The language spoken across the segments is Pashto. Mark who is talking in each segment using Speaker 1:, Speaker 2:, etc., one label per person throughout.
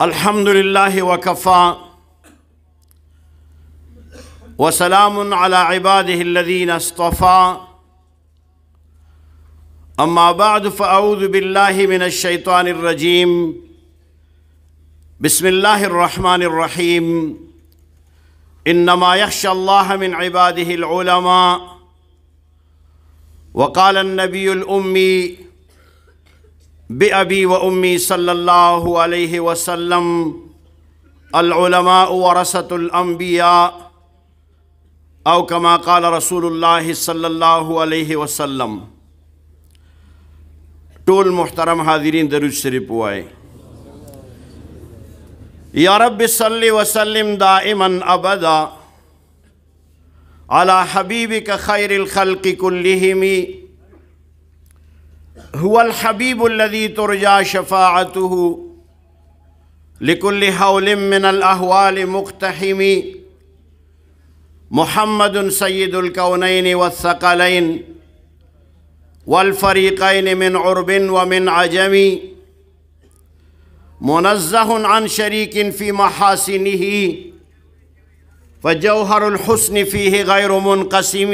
Speaker 1: الحمد لله وكفى وسلام على عباده الذين اصطفى أما بعد فأعوذ بالله من الشيطان الرجيم بسم الله الرحمن الرحيم إنما يخشى الله من عباده العلماء وقال النبي الأمي بأبي وأمي صلى الله عليه وسلم العلماء ورثة الأنبياء أو كما قال رسول الله صلى الله عليه وسلم. طول محترم حاضرین درود شریف وائے. یا رب صلی وسلم دائما ابدا على حبيبك خير الخلق كلهم هو الحبيب الذي ترجى شفاعته لكل حول من الأهوال مقتحم محمد سيد الكونين والثقلين والفريقين من عرب ومن عجم منزه عن شريك في محاسنه فجوهر الحسن فيه غير منقسم.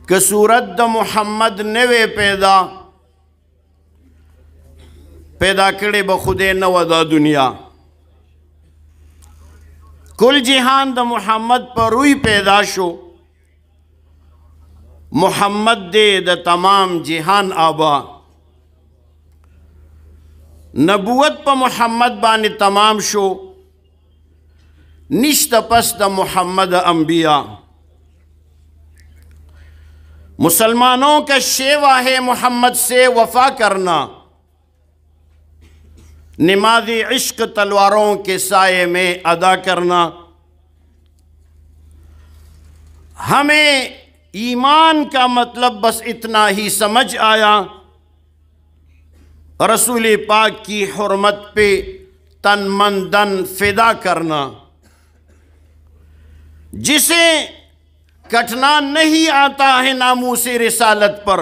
Speaker 1: کہ صورت دا محمد نوے پیدا کرے بخودے نو دا دنیا. کل جہان دا محمد پر روی پیدا شو. محمد دے دا تمام جہان آبا. نبوت پا محمد بانی تمام شو. نشت پس دا محمد انبیاء. مسلمانوں کا شیوا ہے محمد سے وفا کرنا. نماز عشق تلواروں کے سائے میں ادا کرنا. ہمیں ایمان کا مطلب بس اتنا ہی سمجھ آیا. رسول پاک کی حرمت پہ تن من دن فدا کرنا. جسے کٹنا نہیں آتا ہے ناموس رسالت پر،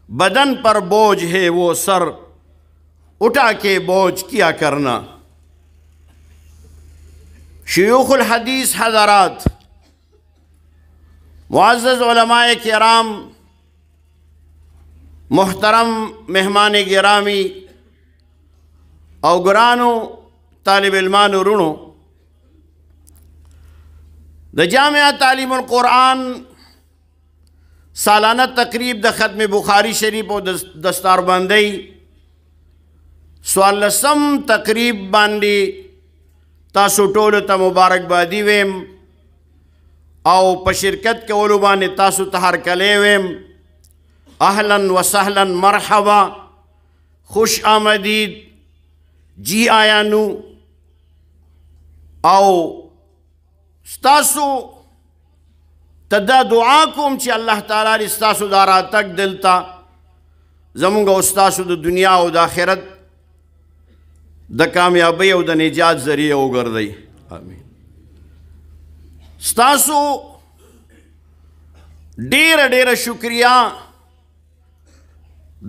Speaker 1: بدن پر بوجھ ہے وہ سر اٹھا کے بوجھ کیا کرنا. شیوخ الحدیث حضرات، معزز علماء کرام، محترم مہمان گرامی او گرانو طالب علمانو رونو، دا جامعہ تعلیم القرآن سالانہ تقریب دا ختم بخاری شریف و دستار باندی سوالسم تقریب باندی تاسو ټولو تا مبارک بادی ویم او پا شرکت کے علو باندی تاسو تہار کلے ویم. اہلاً و سہلاً مرحبا، خوش آمدید، جی آیا نو. او ستاسو تدا دعا کوم چی اللہ تعالیٰ لی ستاسو دارا تک دلتا زمونگا استاسو دا دنیا و دا آخرت دا کامیابی و دا نجات ذریعہ اگردئی. آمین. ستاسو دیر شکریہ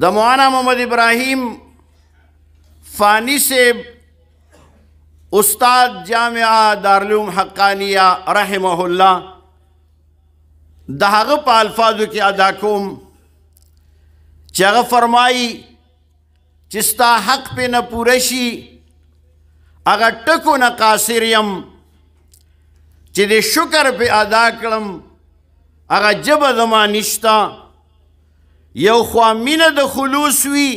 Speaker 1: دا مولانا محمد ابراہیم فانی سے استاد جامعہ دارالعلوم حقانیہ رحمہ اللہ دہاغ پا الفاظو کی ادا کوم چاگہ فرمائی چستا حق پہ نہ پورشی اگر ٹکو نہ قاصریم چی دے شکر پہ ادا کرم اگر جب دما نشتا یو خوامین دا خلوص وی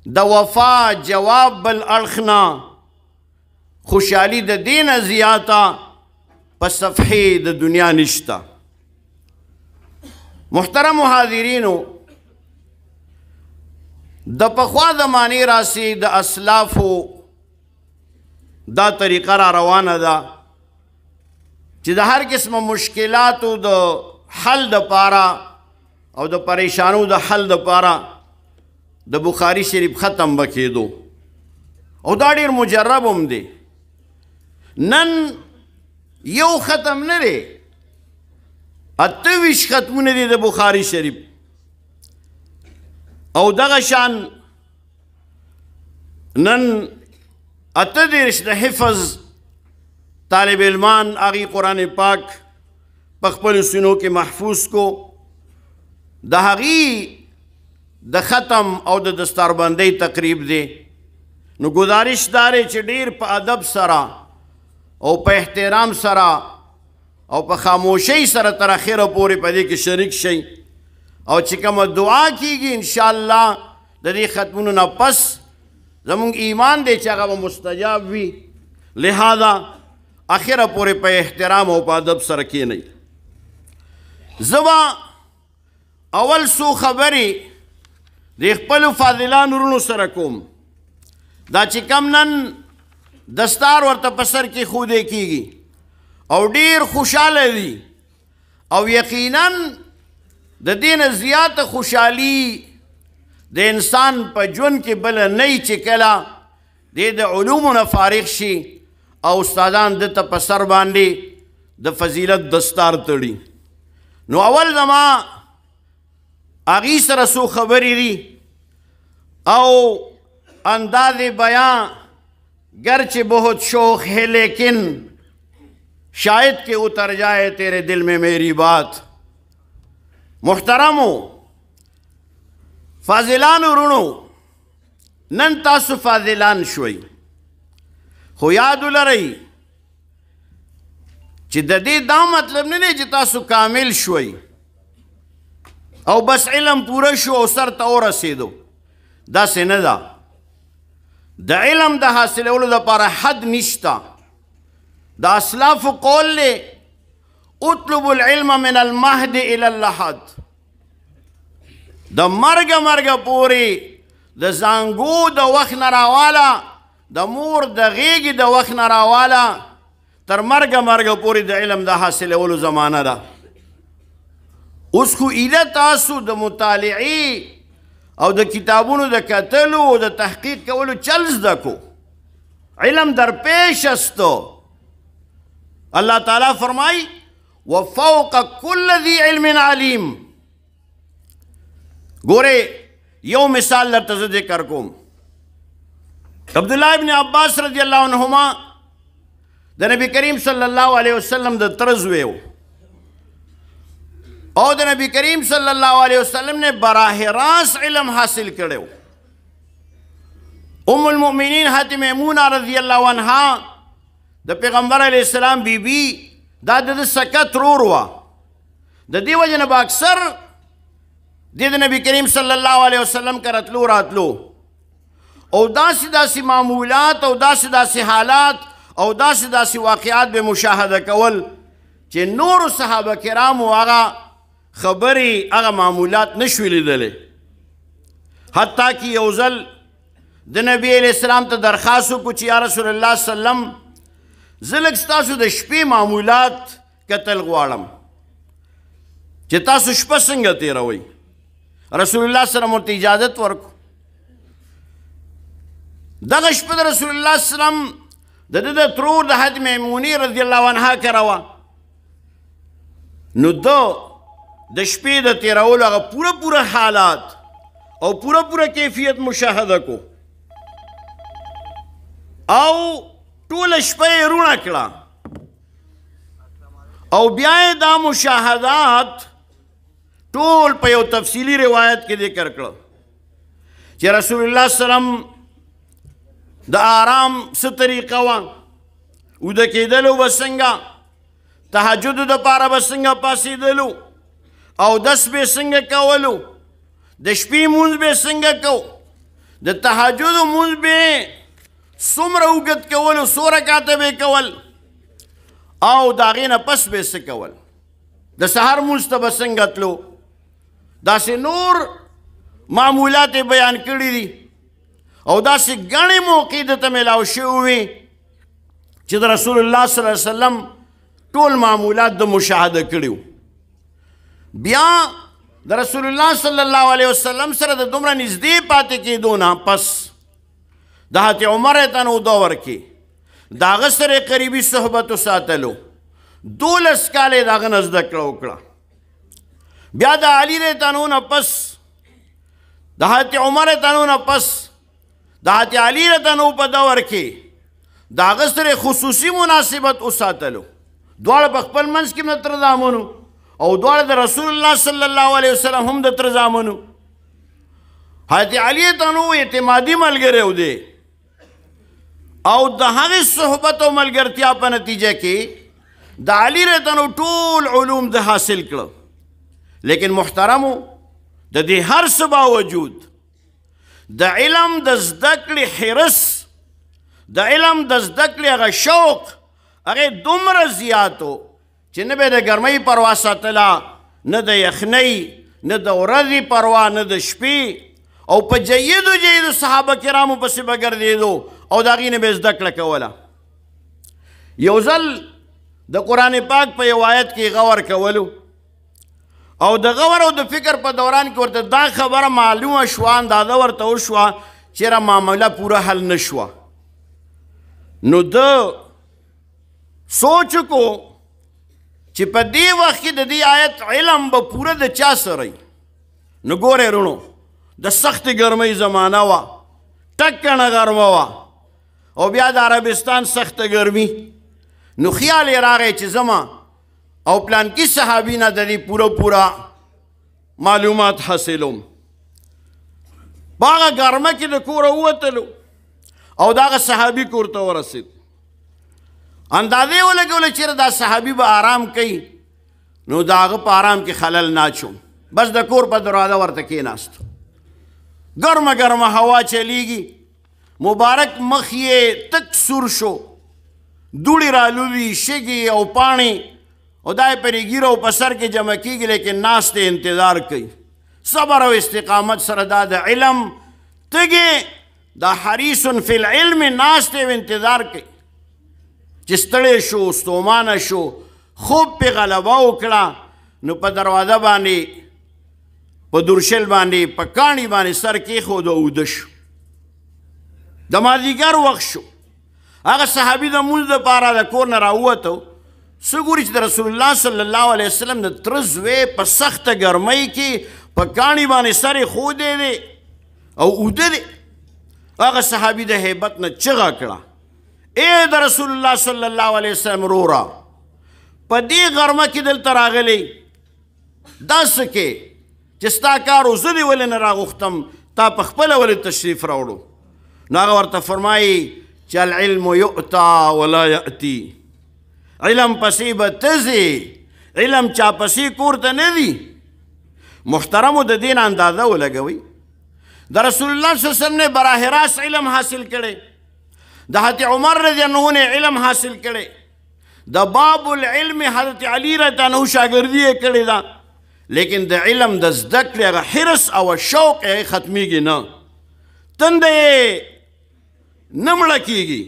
Speaker 1: دا وفا جواب بالارخنا خوشحالی دا دین زیادہ پس صفحی دا دنیا نشتا. محترم حاضرینو، دا پخوا زمانی راسی دا اسلافو دا طریقہ را روانہ دا چی دا ہر قسم مشکلاتو دا حل دا پارا او دا پریشانو دا حل دا پارا دا بخاری شریف ختم بکی دو او دا دیر مجربم دے. نن یو ختم نرے، اتویش ختمون دے دا بخاری شریف او دغه شان نن 38 د حفظ طالب علمان هغې قرآن پاک په خپلو سینو کې محفوظ کو د هغې د ختم او د دستاربندۍ تقریب دی نو گزارش دا دی چې ډېر په ادب سره او په احترام سره او په خاموشۍ سره تر اخره پورې په دې کې شریک شئ او چې کومه دعا کیږي انشاءالله د دې ختمونو نه پس زمونږ ایمان دی چې هغه به مستجاب وي لہذا اخره پورې په احترام او په ادب سره کښېنئ زه به اول څو خبرې د خپلو فاضلانو وروڼو سره کوم دا چې کم نن دستار ورته په سر کې ښودی کېږي او ډېر خوشحاله دي او یقیناً د دې نه زیاته خوشحالي د انسان په ژوند کې بله نه وي چې کله دی د علومو نه فارغ شي او استادان دته په سر باندې د فضیلت دستار تړي نو اول زما هغې سره څو خبرې دي او انداز بیاں گرچہ بہت شوق ہے لیکن شاید کہ اتر جائے تیرے دل میں میری بات محترمو فاضلانو رونو نن تاسو فاضلان شوي خو یاد ولرئ چې د دې دا مطلب نه دی چې تاسو کامل شوي او بس علم پوره شو او سر ته ورسېدو داسې نه ده د علم د حاصلولو دپاره حد نشته د اسلافو قول دی اطلب العلم من المهد الى اللحد د مرګه پورې د زانګو د وخت نه راواله د مور د غېږې د وخت نه راواله تر مرګه پورې د علم د حاصلولو زمانه ده اوس خو ایله تاسو د مطالعې او د کتابونو د کتلو او د تحقیق کولو چل زده کو علم در پیش استو الله تعالی فرمای وفوق كل ذي علم علیم ګوره یو مثال درته زه ذکر کوم عبدالله ابن عباس رضی الله عنهما د نبی کریم صلی الله علیه وسلم د تره زوی و او د نبی کریم صلی الله علیه وسلم نے براہ راست علم حاصل کړو ام المؤمنین حضرت میمونہ رضی الله عنها د پیغمبر علیه السلام بیبی دا د سکت رور وه د دې وجه نه به اکثر د نبی کریم صلی الله علیه وسلم که راتلو او داسې معمولات او داسې حالات او داسې واقعات به مشاهده کول چې نورو صحابه کرامو هغه خبرې هغه معمولات نشوي لیدلی حتی که یو ځل د نبی علیه السلام ته درخواست وکړو چې یا رسول الله سلم زه لږ ستاسو د شپې معمولات کتل غواړم چې تاسو شپه څنګه تېروئ رسول الله سلم ورته اجازت ورکړو دغه شپه د رسول الله سلم د ده د ترور د حضرت میمونې رضی الله عنها کره وه نو ده د شپې د تېرولو هغه پوره حالات او پوره کیفیت مشاهده کو او ټوله شپه یې رونه کړه او بیا یې دا مشاهدات ټول په یو تفصیلي روایت کې ذکر کړه چې رسول الله سلم د آرام څه طریقه وه اوده کېدلو به څنګه تهجدو دپاره به څنګه پاڅېدلو اودس به څنګه کولو د شپې مونځ به څنګه کو د تهجد مونځ به څومره اوږد کولو څو رکعته به کول او د هغې نه پس به څه کول د سهار مونځ ته به څنګه تلو داسې نور معمولات یې بیان کړي دي او داسې ګڼې موقع دته میلاو شوي وي چې د رسول الله صلی الله علیه وسلم ټول معمولات د مشاهده کړي وو بیا د رسول الله صلی الله علیه وسلم سره د دومره نږدې پاتې کېدو نه پس د حضرت عمر ته نو دور کې د هغه سره قریبي صحبت وساتلو 12 کاله د هغه نه زده کړه وکړه بیا د علي رضی الله عنه پس د حضرت عمر رضی الله عنه پس د حضرت علي رضی الله عنه په دور کې د هغه سره خصوصي مناسبت وساتلو. دواړه په خپل منځ کې د تره زامنو او دواړه د رسول الله صلی الله علیه وسلم هم د تره زامنو. حضرت علي رضی الله عنه اعتمادي ملګری و دی او د هغې صحبت او ملګرتیا په نتیجه کې د علي رضی الله عنه ټول علوم د حاصل کړه. لیکن محترمو د دې هر څه باوجود د علم د زده کړې حرص، د علم د زده کړې هغه شوق هغې دومره زیات و چې نه به د ګرمۍ پروا ساتله، نه د یخنۍ، نه د ورځې پروا، نه د شپې، او په جیدو صحابه کرامو پسې به ګرځېدو او د هغې نه به زده کړه کوله. یو ځل د قرآن پاک په یو آیت کې غور کولو او د غور او د فکر په دوران کې ورته دا خبره معلومه شوه، اندازه ورته وشوه چېرې معامله پوره حل نه شوه. نو ده سوچ کو چې په دې وخت کې د دې آیت علم به پوره د چا سره وي. نو ګورئ رونو، د سختې ګرمۍ زمانه وه، ټکنه ګرمه وه او بیا د عربستان سخته ګرمي. نو خیال یې راغی چې زما او پلانکي صحابي نه د دې پوره معلومات حاصلوم. په هغه ګرمه کې د کوره ووتلو او د هغه صحابي کور ته ورسېد. اندازې ولګوله چېرې دا صحابي به آرام کوي، نو د هغه په آرام کې خلل ناچوم. بس د کور په دروازه ورته کېناستو، ګرمه ګرمه هوا چلیږي، مبارک مخ یې تک سور شو، دوړې رالوي، شګې او پاڼې او دا یې پرې ګیره او په سر کې جمع کېږي، لیکن ناست انتظار کوي صبر او استقامت سره. دا د علم تږې، دا حریص فی العلم ناست او انتظار کوي چې ستړی شو، ستومانه شو، خوب پې غلبه وکړه، نو په دروازه باندې په دورشل باندې په کاڼي باندې سر کېښود او اوده شو. د مازدیګر وخت شو، هغه صحابي د مونځ دپاره د کور نه راووتو، څه ګوري چې د رسول الله صلی الله علیه وسلم د تره زوی په سخته ګرمۍ کې په کاڼي باندې سر یې ښودی دی او اوده دی. هغه صحابي د هیبت نه چغه کړه، ای د رسول الله صلی الله علیه وسلم وروره، په دې غرمه کې دلته راغلی، دا څه کې چې ستا کار و زه دې ولې نه راغوښتم، تا په خپله ولې تشریف راوړو؟ نو هغه ورته فرمایي چې العلم یؤتا ولا یأتي، علم پسې به ته ځې، علم چا پسې کور ته نه دی. محترمو د دې نه اندازه ولګوئ، د رسول الله صلی الله علیه وسلم نه براہ راست علم حاصل کړی، د حضرت عمر رضی الله عنه علم حاصل کړی، د باب العلم حضرت علی رضی الله عنه شاګردي یې کړې ده، لیکن د علم د زده کړې هغه حرص او شوق یې ختمیږي نه، تنده یې نه مړه کېږي.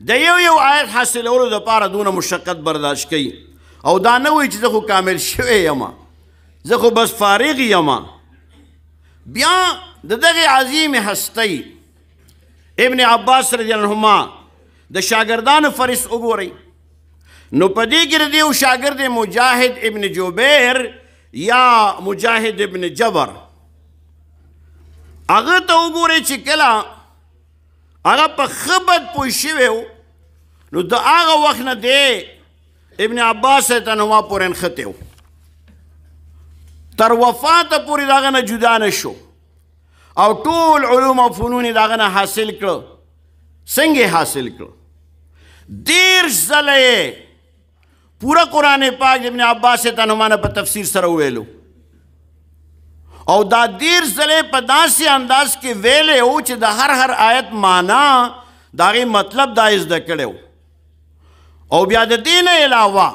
Speaker 1: د یو آیت حاصلولو دپاره دونه مشقت برداشت کوي او دا نه وایي چې زه خو کامل شوی یم، زه خو بس فارغ یم. بیا د دغې عظیم هستی ابن عباس رضی الله عنهما د شاګردانو فهرست وګورئ، نو په دې کې د یو شاګرد مجاهد ابن جبیر یا مجاهد ابن جبر، هغه ته وګورئ چې کله هغه په ښه بد پوه شوی و، نو د هغه وخت نه دی ابن عباس رضی الله عنهما پورې نښتی و، تر وفاته پورې د هغه نه جدا نه شو او ټول علوم او فنون یې د هغه نه حاصل کړه. څنګه یې حاصل کړه؟ 10 ځله یې پوره قرآن پاک ابن عباس رضی الله عنهما نه په تفسیر سره وویلو او دا 10 ځله په داسې انداز کې ویلی و چې د هر آیت معنا د هغې مطلب دا یې زده کړی و. او بیا د دې نه علاوه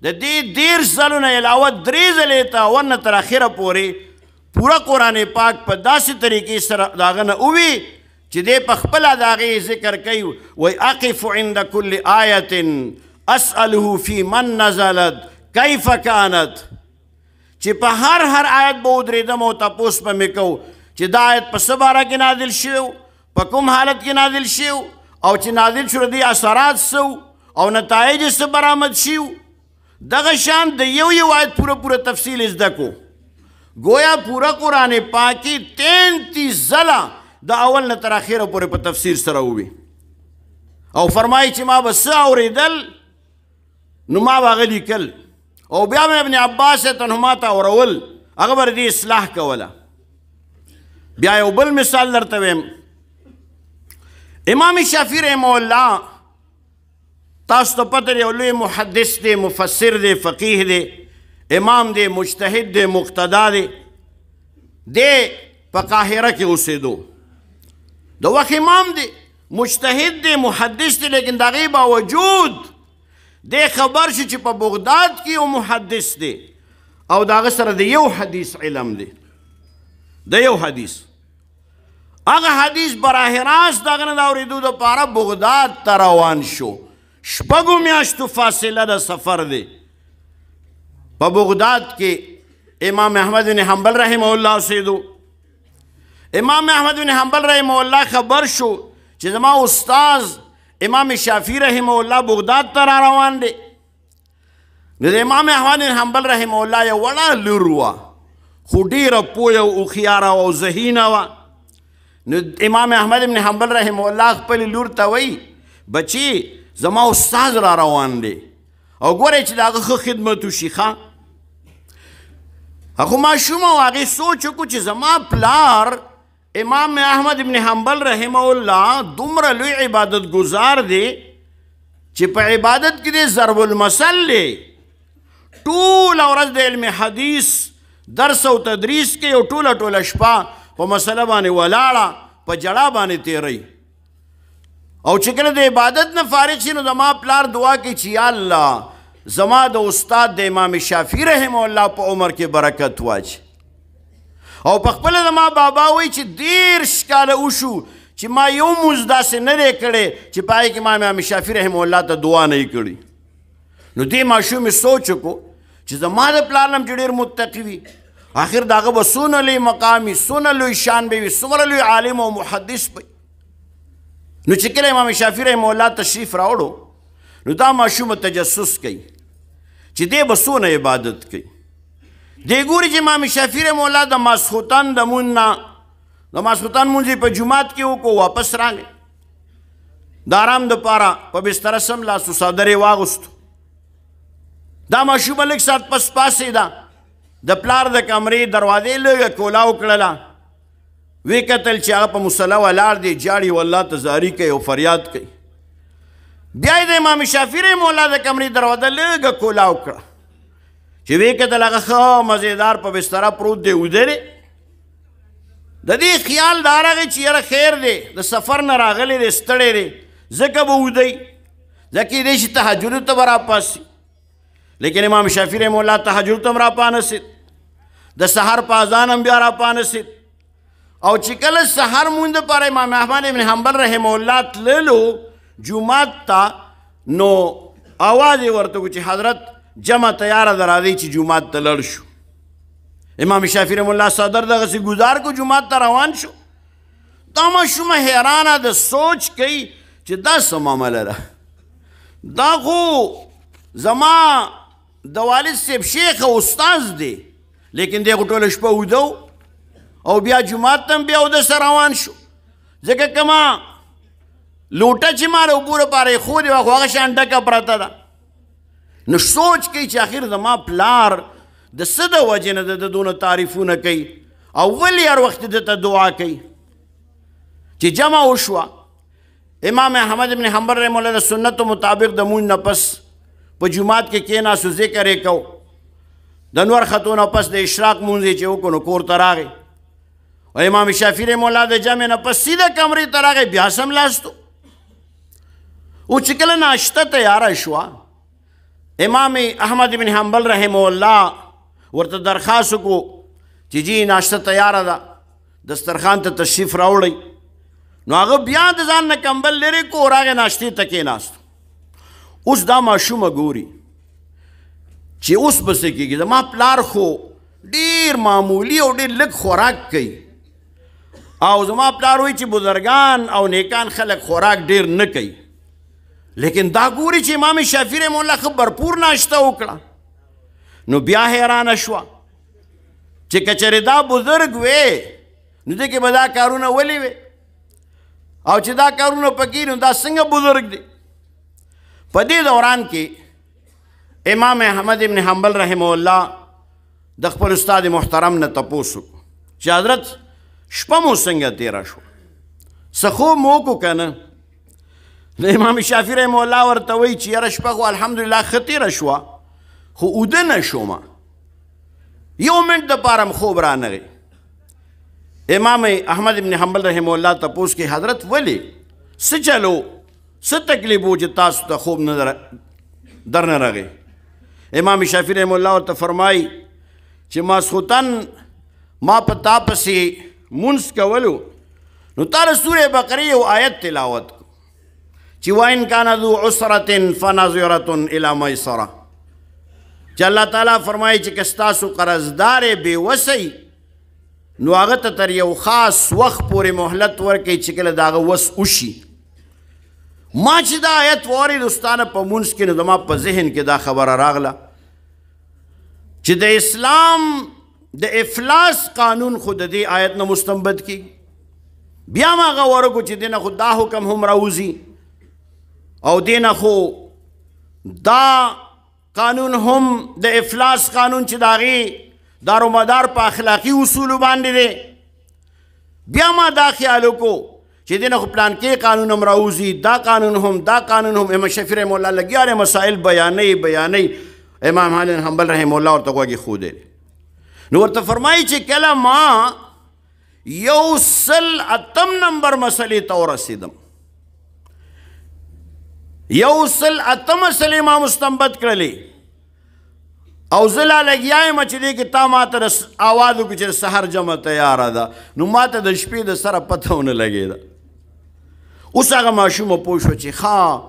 Speaker 1: د دې 10 ځلو نه علاوه 3 ځلې ته اول نه تر اخره پورې پوره قرآن پاک په داسې طریقې سره د هغه نه ووي چې دی په خپله د هغې ذکر کوي، وایي اقف عند کل آیة اسأله فی من نزلت کیف کانت، چې په هر آیت به ودرېدم او تپوس به مې کوو چې دا آیت په څه باره کې نازل شوی، په کوم حالت کې نازل شوی او چې نازل شو د دې اثرات څه او نتایج څه برآمد شوي. دغه شان د یو آیت پوره تفصیل زده کو، گویا پورا قرآن پاک کې 33 ځله د اول نه تر اخره پورې په تفسیر سره ووي او فرمایي چې ما به څه اورېدل نو ما به هغه لیکل او بیا مې ابن عباس عنهما ته اورول هغه به دې اصلاح کوله. بیا یو بل مثال درته ویم. امام شافعي رحمه الله تاسو ته پته دی یو لوی محدث دی، مفسر دی، فقیه دی، امام دی، مجتهد دی، مقتدا دی. دی په قاهره کې اوسېدو، د وخت امام دی، مجتهد دی، محدث دی، لیکن د هغې باوجود دی خبر شو چې په بغداد کې یو محدث دی او د هغه سره د یو حدیث علم دی، د یو حدیث. هغه حدیث براه راست د هغه نه د اورېدو دپاره بغداد ته روان شو. شپږو میاشتو فاصله د سفر دی. په بغداد کې امام احمد بن حنبل رحمه الله اوسېدو. امام احمد بن حنبل رحمه الله خبر شو چې زما استاذ امام شافعي رحمه الله بغداد ته را روان دی. نو د امام احمد بن حنبل رحمه الله یو وړه لور وه، خو ډېره پویه او هوښیاره او ذهینه وه. نو امام احمد بن حنبل رحمه الله خپلې لور ته وایي بچې زما استاذ را روان دی او ګورئ چې د هغه ښه خدمت وشي. ښه خو ماشومه و هغې سوچ وکړو چې زما پلار امام احمد بن حنبل رحمه الله دومره لوی عبادت گزار دی چې په عبادت کې دی ضرب المثل دی. ټوله ورځ د علم حدیث درس او تدریس کوي او ټوله شپه په مسله باندې ولاړه په جړا باندې تیروي. او چې کله د عبادت نه فارغ شي نو زما پلار دعا کوي چې یا الله زما د استاد د امام شافعي رحمه الله په عمر کې برکت واچي. او په خپله زما بابا وایي چې 13 کاله وشو چې ما یو مونځ داسې نه دی کړی چې په هغې کې ما امام شافعي رحمه الله ته دعا نه وي کړې. نو دې ماشوم یې سوچ وکړو چې زما د پلار هم چې ډېر متقي وي، آخر د هغه به څونه لوی مقام وي، څونه لوی شان به وي، څومره لوی عالم او محدث به. نو چې کله امام شافعي رحمه الله تشریف راوړو نو دا ماشومه تجسس کوي چې دی به څونه عبادت کوي. دی ګوري چې امام شافعي رحمه الله د ماسخوتن د مونځ نه د ماسخوتن مونځ یې په جومات کې وکړو، واپس راغی. د آرام دپاره په بستره سملاستو، څادر یې واغوستو. دا ماشومه لږ ساعت پس پاڅېده، د پلار د کمرې دروازې لږه کولا وکړله، وی کتل چې هغه په مصله ولاړ دی، جاړي والله ته زاري کوي او فریاد کوي. بیا یې د امام شافعي رحمه الله د کمرې دروازه لږه کولا وکړه چې وی کتل هغه ښه مزېدار په بستره پروت دی، ویده دی. د دې خیال دا راغی چې یاره خیر دی، د سفر نه راغلی دی، ستړی دی، ځکه به ویده وي، ځکه کیدای شي تهجدو ته به راپاڅي. لیکن امام شافعي رحمه الله تهجد ته هم راپانسېد، د سحر په اذان هم بیا راپانسېد. او چې کله سحر مونځ دپاره امام احمد بن حنبل رحمه الله تللو جومات ته، نو آواز یې ورته وکړو چې حضرت جمع تیاره ده راځئ چې جومات ته لړ شو. امام شافعي رحمه الله صدر دغسې ګزار کو جومات ته روان شو. دا ماشومه حیرانه ده، سوچ کوي چې دا څه معامله ده، دا خو زما د والد صاحب شیخ او استاذ دی، لیکن دی خو ټوله شپه ویده او بیا جومات ته هم بیا اودس روان شو. ځکه که ما لوټه چې ما د اوبو لپاره ایښودې وه خو هغه شان ډکه پرته ده. نو سوچ کوي چې آخر زما پلار د څه د وجې نه د دونه تعریفونه کوي او ولې هر وخت دته دعا کوي. چې جمع وشوه، امام احمد بن حنبل رحمه الله د سنتو مطابق د مونځ نه پس په جومات کې کېناستو، ذکر یې کو. د نور ختو نه پس د اشراق مونځ یې چې وکړو نو کور ته راغی. او امام شافعي رحمه الله د جمع نه پس سیده کمرې ته راغی، بیا سملاستو. او چې کله ناشته تیاره شوه، امام احمد بن حنبل رحمه الله ورته درخواست وکړو چې جی ناشته تیاره ده، دسترخوان ته تشریف راوړئ. نو هغه بیا د ځان نه کمبل لرې کړو او راغی ناشتې ته کېناستو. اوس دا ماشومه ګوري چې اوس به څه کېږي. زما پلار خو ډېر معمولي او ډېر لږ خوراک کوي، او زما پلار وایي چې بزرګان او نیکان خلک خوراک ډېر نه کوي. لیکن دا ګوري چې امام شافعي رحمه الله ښه برپور ناشته وکړه. نو بیا حیرانه شوه چې که چېرې دا بزرګ وې نو دې کې به دا کارونه ولې وې. او چې دا کارونه پکې نو دا څنګه بزرګ دی. په دې دوران کې امام احمد ابن حنبل رحمه الله د خپل استاد محترم نه تپوس وکړو چې حضرت شپه مو څنګه تېره شوه، څه خوب مو وکړو که نه؟ د امام شافعي رحمه الله ورته وایي چې یاره شپه خو الحمدلله ښه تېره شوه، خو اوده نه شومه، یو منټ دپاره م خوب رانغی. امام احمد ابن حنبل رحمه الله تپوس کې حضرت ولې څه چلو څه تکلیف و چې تاسو ته خوب نه در نه راغی؟ امام شافعي رحمه الله ورته فرمایي چې ماسخوتن ما په تا پسې مونځ کولو نو تا د سورې بقرې یو آیت تلاوت کو چې وَإِنْ كَانَ ذُو عُسْرَةٍ فَنَظِرَةٌ إِلَىٰ مَيْسَرَةٍ، چې الله تعالی فرمایي چې که ستاسو قرضدار بېوسی نو هغه ته تر یو خاص وخت پورې مهلت ورکوي چې کله د هغه وس وشي. ما چې دا آیت واورېد استانه په مونځ کې نو زما په ذهن کې دا خبره راغله چې د اسلام د افلاس قانون خو د دې آیت نه مستنبط کېږي. بیا ما هغه ورکو چې دې نه خو دا حکم هم راوځي او دې نه خو دا قانون هم د افلاس قانون چې د هغې دارومدار په اخلاقي اصولو باندې دی. بیا ما دا خیال وکړو چې دې نه خو پلانکې قانون هم راوځي، دا قانون هم دا قانون هم. امام شافعي رحمه الله لګیا دی مسائل بیانوي. امام احمد بن حنبل رحمه الله ورته غوږ ایښودی دی. نو ورته فرمایي چې کله ما 108 نمبر مسلې ته ورسېدم، 108 مسلې ما مستنبط کړلې او زه لا لګیا یم چې دې کې تا ما ته آواز وکړو چې سحر جمع تیاره ده، نو ما ته د شپې د سره پته ونه لګېده. اوس هغه ماشومه پوه شوه چې ښه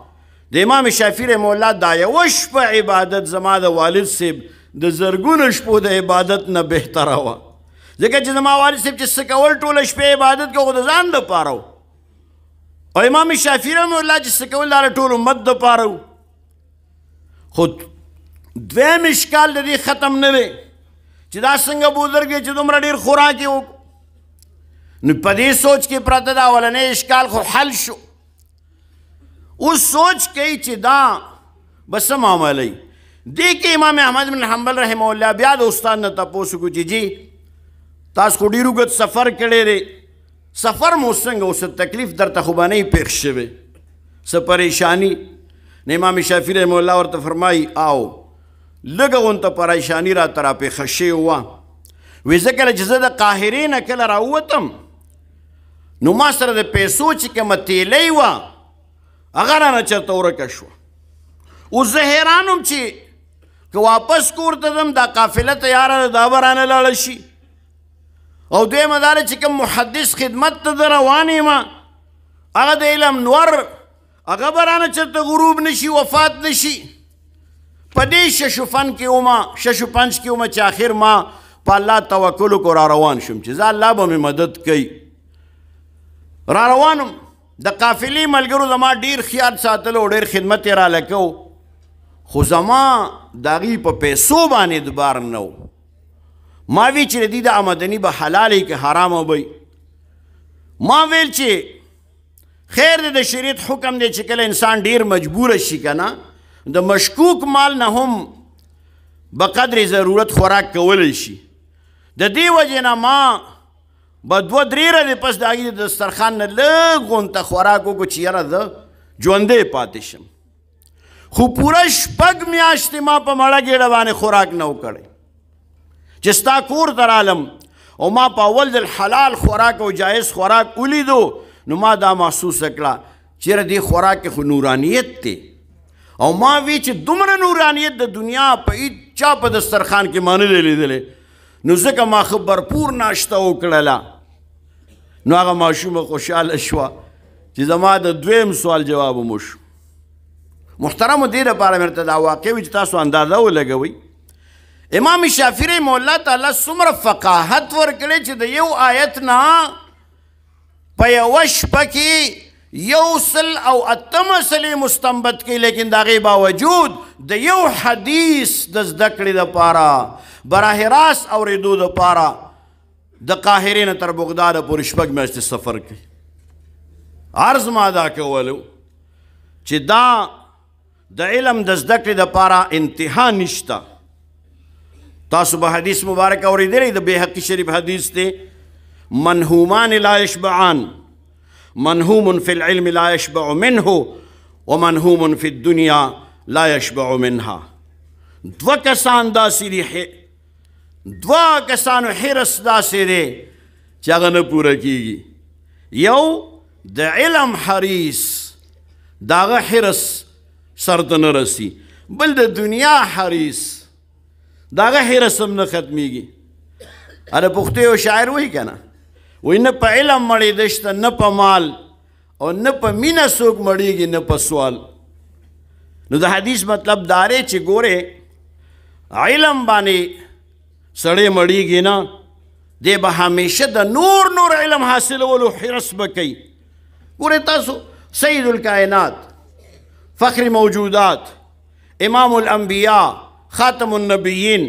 Speaker 1: د امام شافعي رحمه الله دا یوه شپه عبادت زما د والد صاحب د زرګونو شپو د عبادت نه بهتره وه، ځکه چې زما والد صاحب چې څه کول ټوله شپې عبادت کوو خو د ځان دپاره و، او امام شافعي رحمه الله چې څه کول دا د ټول امت دپاره و. خو دویم اشکال د دې ختم نه دی چې دا څنګه بزرګ دی چې دومره ډېر خوراک یې وکړو. نو په دې سوچ کې پرته دا اولنی اشکال خو حل شو. اوس سوچ کوي چې دا به څه معامله وي. دې کې امام احمد بن حنبل رحمه الله بیا د استاد نه تپوس وکړو چې جی تاسو خو ډېر اوږد سفر کړی دی، سفر مو څنګه اوس تکلیف درته خو به نه وي پېښ شوی، څه پریشاني؟ نو امام شافعي رحمه الله ورته فرمایي او لږه غونته پریشاني راته راپېښه شوې وه. وایي زه کله چې زه د قاهرې نه کله راووتم نو ما سره د پیسو چې کومه تیلۍ وه هغه رانه چېرته ورکه شوه. اوس زه حیران وم چې که واپس کور ته ځم دا قافله تیاره ده دا به رانه لاړه شي، او دویمه دا ده چې کوم محدث خدمت ته زه روان یم هغه د علم نور هغه به رانه چېرته غروب نشي وفات نشي. په دې ششوفن کې ومه ششو پنج کې ومه چې آخر ما په الله توکل وکړو را روان شوم چې زه الله به مې مدد کوي. را روانم د قافلې ملګرو زما ډېر خیال ساتلو او ډېر خدمت یې راله کو، خو زما د هغې په پیسو باندې اعتبار نه و. ما وی چې د دې د آمدني به حلال که حرامه به. ما ویل چې خیر دی د شریعت حکم دی چې کله انسان ډېر مجبوره شي که نه د مشکوک مال نه هم به قدر ضرورت خوراک کولی شي. د دې وجې نه ما به 2-3 ورځې پس د هغې د دسترخوان نه لږ غونته خوراک وکړو چې یاره زه ژوندی پاتې شم. خو پوره 6 میاشتې ما په مړه ګېډه باندې خوراک نه و کړی چې ستا کور ته رالم او ما په اول ځل حلال خوراک او جایز خوراک ولیدو نو ما دا محسوسه کړه چې یاره دې خوراک کې خو نورانیت دی. او ما وی چې دومره نورانیت د دنیا په هیچا په دسترخوان کې ما نه دی لیدلی، نو ځکه ما ښه برپور ناشته وکړله. نو هغه ماشومه خوشحاله شوه چې زما د دویم سوال جواب هم وشو. محترمو دې دپاره مې ورته دا واقع وي چې تاسو اندازه ولګوئ. امام شافعي رحمه الله تعالی څومره فقاهت ورکړی چې د یو آیت نه په یوه شپه کې 108 مسلې مستنبط کړي، لیکن د هغې باوجود د یو حدیث د زده کړې دپاره براه راست اورېدو دپاره د قاهرې نه تر بغداده پورې 6 میاشتې سفر کوي. عرض ما دا کولو چې دا د علم د زده کړې دپاره انتها نشته. تاسو به حدیث مبارک اورېدلی د بیهقي شریف حدیث دی منهومان لا یشبعان منهوم فی العلم لا یشبع منه ومنهوم فی الدنیا لا یشبع منها. دوه کسان داسې دي دوه کسانو حرص داسې دی چې هغه نه پوره کیږي. یو د علم حریص د هغه حرص سر ته نه رسي، بل د دنیا حریص د هغه حرص هم نه ختمیږي. هله پښتو یو شاعر وایي که نه، وایي نه په علم مړېده شته، نه په مال، او نه په مینه څوک مړېږي، نه په سوال. نو د حدیث مطلب دا دی چې ګورې علم باندې سړی مړېږي نه، دی به همیشه د نور علم حاصلولو حرص به کوي. ګورې تاسو سید الکائنات، فخر موجودات، امام الانبیاء، خاتم النبیین،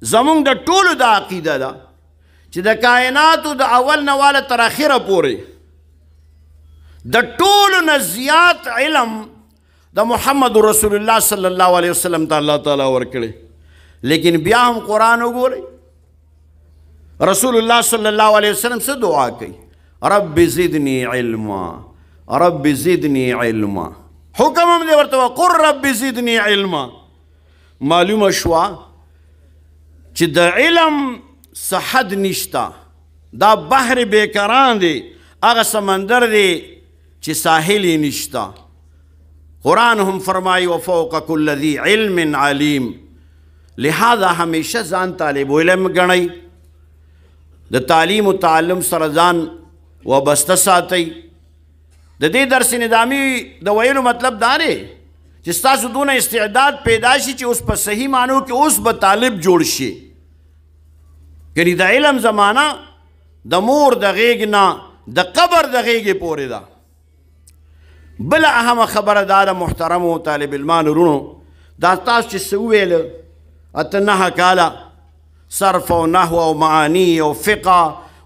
Speaker 1: زمونږ د ټولو دا عقیده ده چې د کائناتو د اول نه واله تر اخره پورې د ټولو نه زیات علم د محمد رسول الله صلی الله علیه وسلم ته الله تعالی ورکړی. لیکن بیا هم قرآن وګورئ، رسول الله صلی الله علیه وسلم څه دعا کوي؟ رب زدنی علما، رب زدنی علما. حکم هم دی ورته وقل رب زدنی علما. معلومه شوه چې د علم څه حد نشته، دا بحر بیکران دی، هغه سمندر دی چې ساحل یې نشته. قرآن هم فرمایي وفوق کل ذی علم علیم. لہذا همیشه ځان طالب علم ګڼئ، د تعلیم و تعلم سره ځان وابسته ساتئ. د دې درس نظامي د ویلو مطلب دا دی چې ستاسو دونه استعداد پیدا شي چې اوس په صحیح معنو کې اوس به طالب جوړ شي. یعنی د علم زمانه د مور د غیږ نه د قبر د غیږې پورې ده. بله اهمه خبره دا ده محترمو طالب علمانو ورونو، دا تاسو چې څه وویله 8 کاله صرف او نحو او معانی او فقه،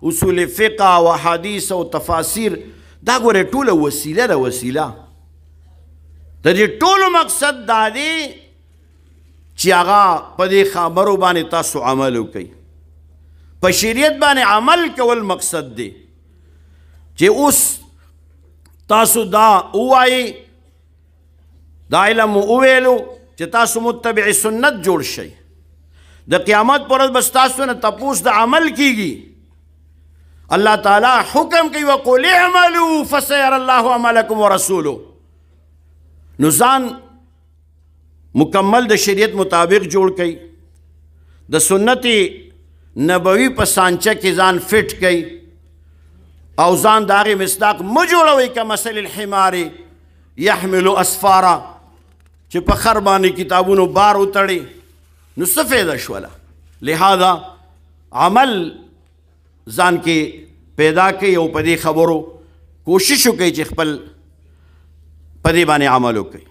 Speaker 1: اصول فقه او احادیث او تفاسیر، دا ګورې ټوله وسیله ده. وسیله د دې ټولو مقصد دا دی چې هغه په دې خبرو باندې تاسو عمل وکئ. په شریعت باندې عمل کول مقصد دی چې اوس تاسو دا ووایئ، دا علم وویلو چې تاسو متبع سنت جوړ شئ. د قیامت پر ورځ بس تاسو نه تپوس د عمل کیږي. الله تعالی حکم کوي وقل اعملوا فسيرى الله عملكم ورسوله. نو ځان مکمل د شریعت مطابق جوړ کړئ، د سنت نبوي په سانچه کې ځان فټ کړئ، او ځان د هغې مصداق مه جوړوئ کمثل الحمار یحمل اسفارا، چې په خر باندې کتابونو بار وتړي، نو څه فایده شوله؟ لہذا عمل ځان کې پیدا کوي او په دې خبرو کوشش وکړئ چې خپل په دې باندې عمل وکړئ.